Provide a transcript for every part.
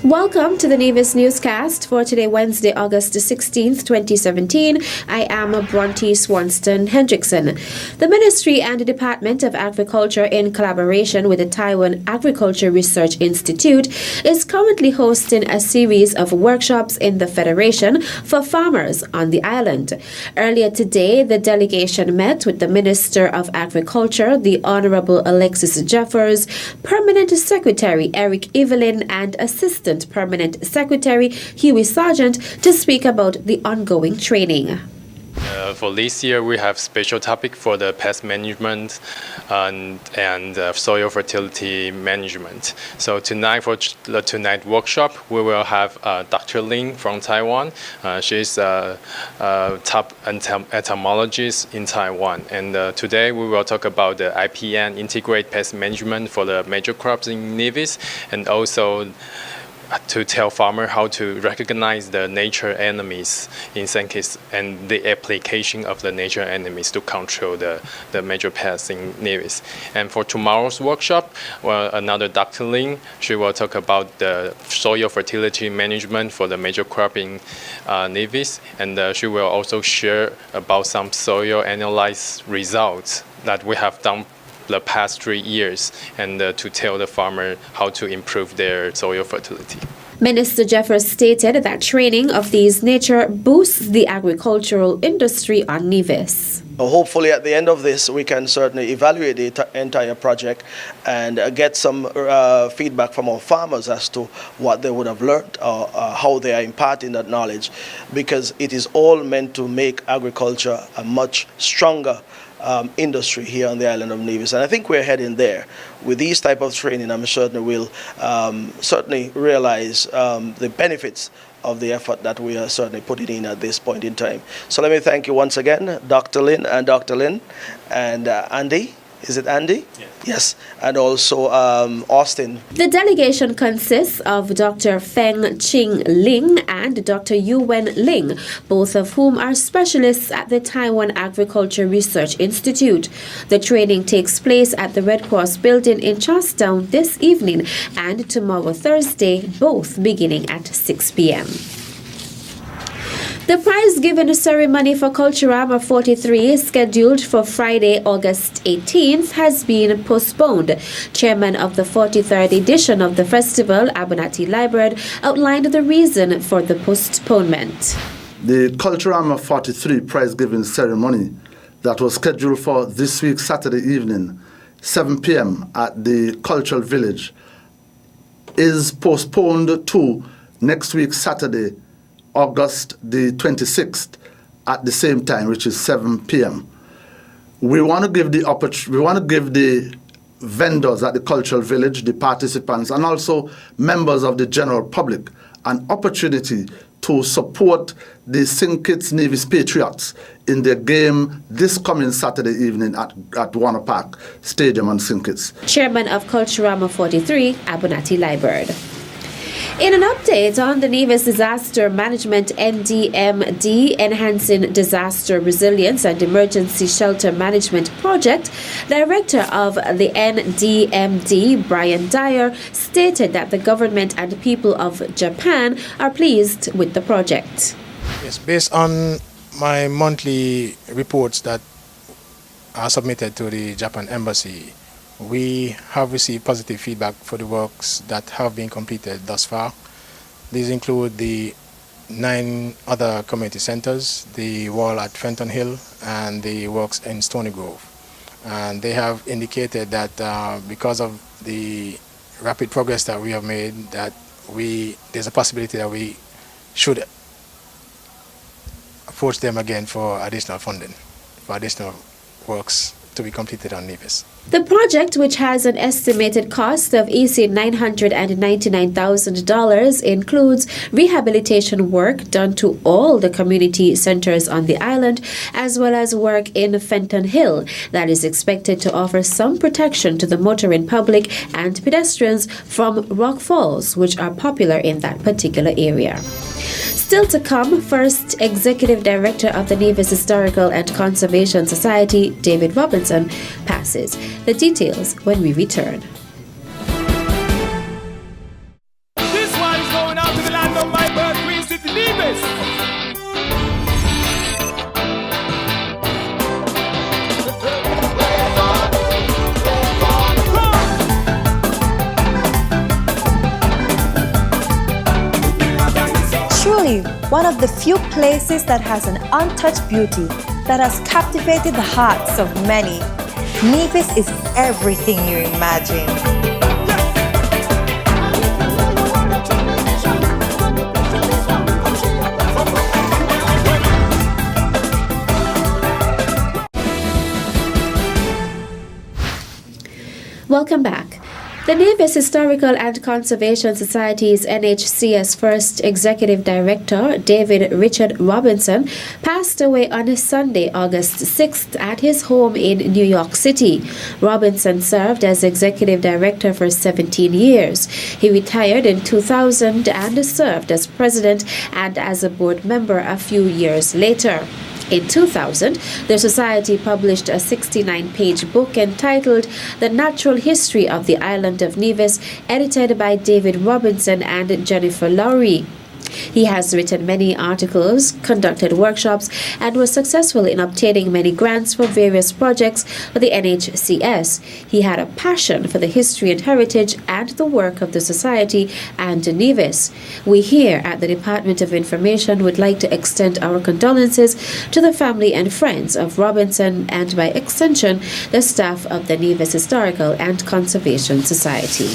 Welcome to the Nevis Newscast for today, Wednesday, August 16th, 2017. I am Bronte Swanston Hendrickson. The Ministry and the Department of Agriculture, in collaboration with the Taiwan Agriculture Research Institute, is currently hosting a series of workshops in the Federation for farmers on the island. Earlier today, the delegation met with the Minister of Agriculture, the Honorable Alexis Jeffers, Permanent Secretary Eric Evelyn, and Assistant Permanent Secretary Huey Sargent to speak about the ongoing training. For this year, we have special topic for the pest management and soil fertility management. So tonight, for the tonight workshop, we will have Dr. Lin from Taiwan. She's a top entomologist in Taiwan. And today, we will talk about the IPN, Integrated Pest Management for the major crops in Nevis, and also to tell farmers how to recognize the nature enemies in some cases and the application of the nature enemies to control the major pests in Nevis. And for tomorrow's workshop, another Dr. Lin, she will talk about the soil fertility management for the major crop in Nevis, and she will also share about some soil analysis results that we have done the past 3 years, and to tell the farmer how to improve their soil fertility. Minister Jeffers stated that training of these nature boosts the agricultural industry on Nevis. Hopefully at the end of this, we can certainly evaluate the entire project and get some feedback from our farmers as to what they would have learned or how they are imparting that knowledge, because it is all meant to make agriculture a much stronger industry here on the island of Nevis. And I think we're heading there. With these type of training, I'm certain we'll certainly realize the benefits of the effort that we are certainly putting in at this point in time. So let me thank you once again, Dr. Lin and Andy. Is it Andy? Yes. And also Austin. The delegation consists of Dr. Feng Ching Ling and Dr. Yuwen Ling, both of whom are specialists at the Taiwan Agriculture Research Institute. The training takes place at the Red Cross building in Charlestown this evening and tomorrow, Thursday, both beginning at 6 p.m. The prize-giving ceremony for Culturama 43, scheduled for Friday, August 18th, has been postponed. Chairman of the 43rd edition of the festival, Abernathy Library, outlined the reason for the postponement. The Culturama 43 prize-giving ceremony that was scheduled for this week, Saturday evening, 7 p.m. at the Cultural Village, is postponed to next week, Saturday, August the 26th, at the same time, which is 7 p.m. We want to give the vendors at the Cultural Village, the participants, and also members of the general public an opportunity to support the St. Kitts Nevis Patriots in their game this coming Saturday evening at Warner Park Stadium on St. Kitts. Chairman of Culturama 43, Abernathy Library. In an update on the Nevis Disaster Management NDMD Enhancing Disaster Resilience and Emergency Shelter Management Project, Director of the NDMD, Brian Dyer, stated that the government and people of Japan are pleased with the project. Yes, based on my monthly reports that are submitted to the Japan Embassy, we have received positive feedback for the works that have been completed thus far. These include the 9 other community centers, the wall at Fenton Hill, and the works in Stony Grove. And they have indicated that because of the rapid progress that we have made, that there's a possibility that we should approach them again for additional funding, for additional works to be completed on Nevis. The project, which has an estimated cost of $999,000, includes rehabilitation work done to all the community centers on the island, as well as work in Fenton Hill that is expected to offer some protection to the motoring public and pedestrians from rock falls, which are popular in that particular area. Still to come, first Executive Director of the Nevis Historical and Conservation Society, David Robinson, passes. The details when we return. This one's truly one of the few places that has an untouched beauty that has captivated the hearts of many. Nevis is everything you imagine. Welcome back. The Nevis Historical and Conservation Society's NHCS first executive director, David Richard Robinson, passed away on Sunday, August 6th at his home in New York City. Robinson served as executive director for 17 years. He retired in 2000 and served as president and as a board member a few years later. In 2000, the Society published a 69-page book entitled The Natural History of the Island of Nevis, edited by David Robinson and Jennifer Lowry. He has written many articles, conducted workshops, and was successful in obtaining many grants for various projects for the NHCS. He had a passion for the history and heritage and the work of the Society and Nevis. We here at the Department of Information would like to extend our condolences to the family and friends of Robinson and, by extension, the staff of the Nevis Historical and Conservation Society.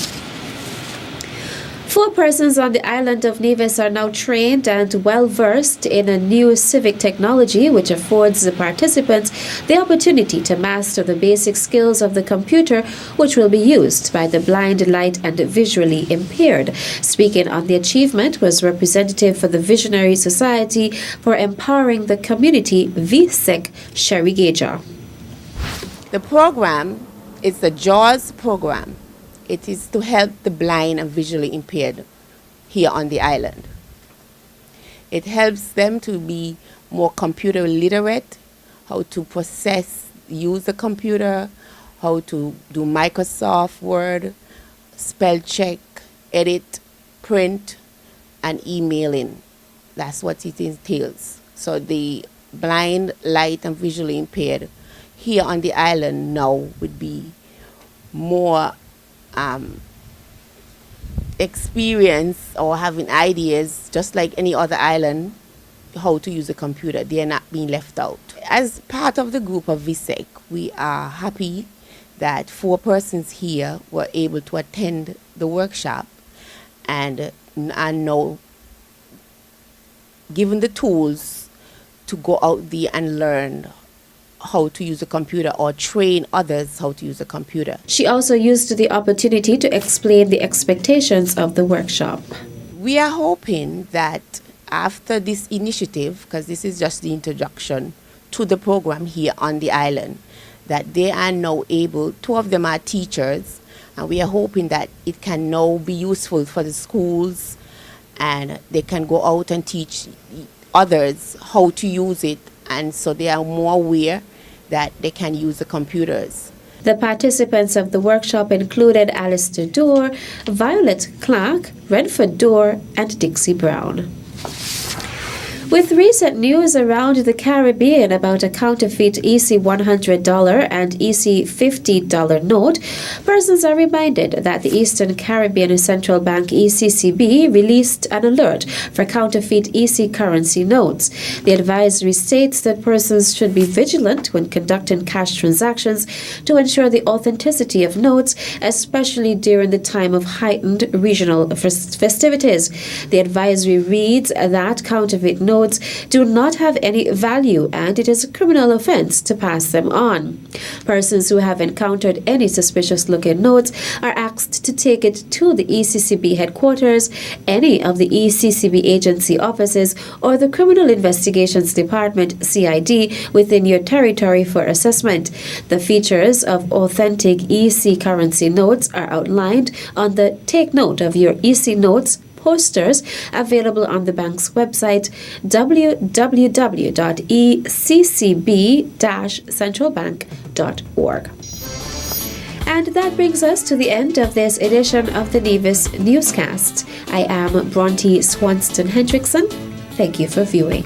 4 persons on the island of Nevis are now trained and well-versed in a new civic technology which affords the participants the opportunity to master the basic skills of the computer which will be used by the blind, light, and visually impaired. Speaking on the achievement was representative for the Visionary Society for Empowering the Community, VSEC, Sherry Gager. The program is the JAWS program. It is to help the blind and visually impaired here on the island. It helps them to be more computer literate, how to use the computer, how to do Microsoft Word, spell check, edit, print, and emailing. That's what it entails. So the blind, light, and visually impaired here on the island now would be more experience or having ideas, just like any other island, how to use a computer. They are not being left out. As part of the group of VSEC, we are happy that 4 persons here were able to attend the workshop and are now given the tools to go out there and learn how to use a computer or train others how to use a computer. She also used the opportunity to explain the expectations of the workshop. We are hoping that after this initiative, because this is just the introduction to the program here on the island, that they are now able, 2 of them are teachers, and we are hoping that it can now be useful for the schools and they can go out and teach others how to use it, and so they are more aware that they can use the computers. The participants of the workshop included Alistair Dorr, Violet Clark, Redford Dorr, and Dixie Brown. With recent news around the Caribbean about a counterfeit EC $100 and EC $50 note, persons are reminded that the Eastern Caribbean Central Bank ECCB released an alert for counterfeit EC currency notes. The advisory states that persons should be vigilant when conducting cash transactions to ensure the authenticity of notes, especially during the time of heightened regional festivities. The advisory reads that counterfeit notes do not have any value and it is a criminal offense to pass them on. Persons who have encountered any suspicious looking notes are asked to take it to the ECCB headquarters, any of the ECCB agency offices, or the Criminal Investigations Department CID within your territory for assessment. The features of authentic EC currency notes are outlined on the Take Note of Your EC Notes posters available on the bank's website www.eccb-centralbank.org. And that brings us to the end of this edition of the Nevis Newscast. I am Bronte Swanston Hendrickson. Thank you for viewing.